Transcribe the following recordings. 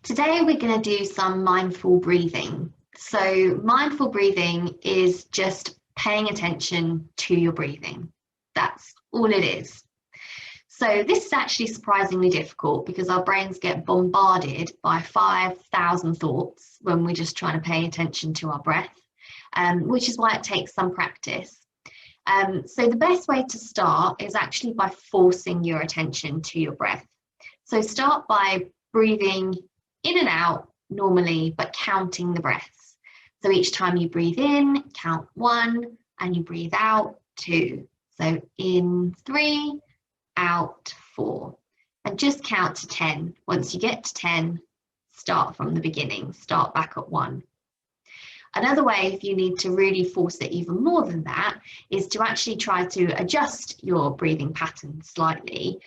Today we're going to do some mindful breathing. So mindful breathing is just paying attention to your breathing. That's all it is. So this is actually surprisingly difficult because our brains get bombarded by 5,000 thoughts when we're just trying to pay attention to our breath, which is why it takes some practice. So the best way to start is actually by forcing your attention to your breath. So start by breathing in and out normally, but counting the breaths. So each time you breathe in, count 1, and you breathe out 2. So in 3, out 4, and just count to 10. Once you get to 10, start from the beginning, start back at 1. Another way, if you need to really force it even more than that, is to actually try to adjust your breathing pattern slightly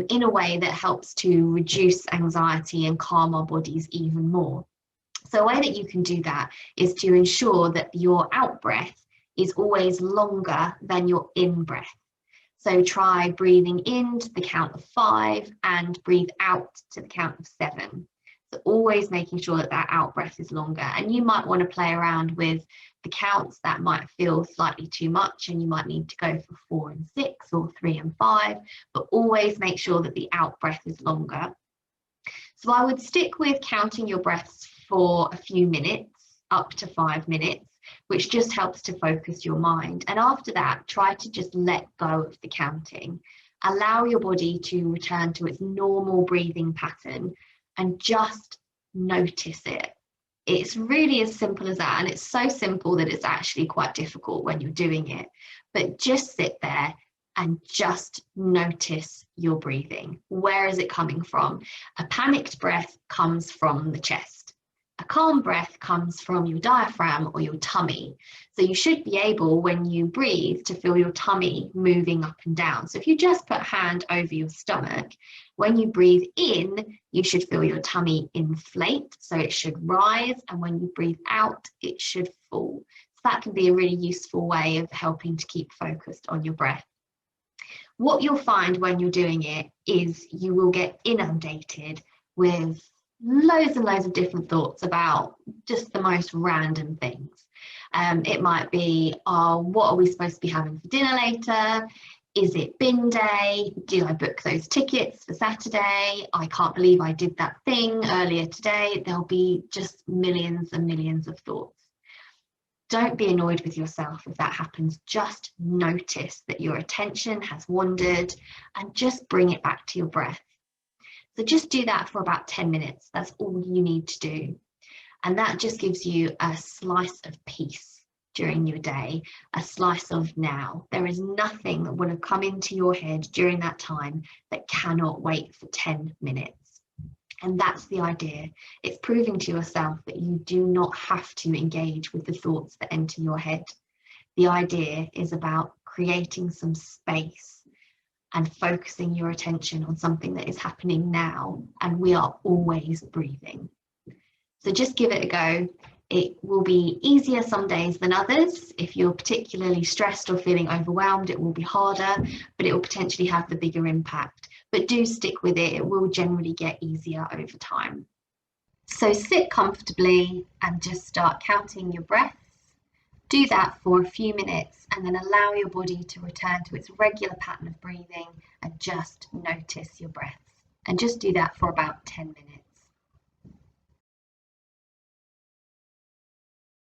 in a way that helps to reduce anxiety and calm our bodies even more. So a way that you can do that is to ensure that your out breath is always longer than your in breath. So try breathing in to the count of 5 and breathe out to the count of 7. So always making sure that that out breath is longer. And you might want to play around with the counts that might feel slightly too much, and you might need to go for 4 and 6 or 3 and 5, but always make sure that the out breath is longer. So I would stick with counting your breaths for a few minutes, up to 5 minutes, which just helps to focus your mind. And after that, try to just let go of the counting. Allow your body to return to its normal breathing pattern and just notice it. It's really as simple as that. And it's so simple that it's actually quite difficult when you're doing it. But just sit there and just notice your breathing. Where is it coming from? A panicked breath comes from the chest. A calm breath comes from your diaphragm or your tummy. So you should be able, when you breathe, to feel your tummy moving up and down. So if you just put a hand over your stomach, when you breathe in, you should feel your tummy inflate. So it should rise. And when you breathe out, it should fall. So that can be a really useful way of helping to keep focused on your breath. What you'll find when you're doing it is you will get inundated with loads and loads of different thoughts about just the most random things. It might be, what are we supposed to be having for dinner later? Is it bin day? Did I book those tickets for Saturday? I can't believe I did that thing earlier today. There'll be just millions and millions of thoughts. Don't be annoyed with yourself if that happens. Just notice that your attention has wandered and just bring it back to your breath. So just do that for about 10 minutes. That's all you need to do. And that just gives you a slice of peace during your day, a slice of now. There is nothing that will have come into your head during that time that cannot wait for 10 minutes. And that's the idea. It's proving to yourself that you do not have to engage with the thoughts that enter your head. The idea is about creating some space and focusing your attention on something that is happening now, and we are always breathing. So just give it a go. It will be easier some days than others. If you're particularly stressed or feeling overwhelmed, it will be harder, but it will potentially have the bigger impact. But do stick with it. It will generally get easier over time. So sit comfortably and just start counting your breaths. Do that for a few minutes and then allow your body to return to its regular pattern of breathing and just notice your breaths. And just do that for about 10 minutes.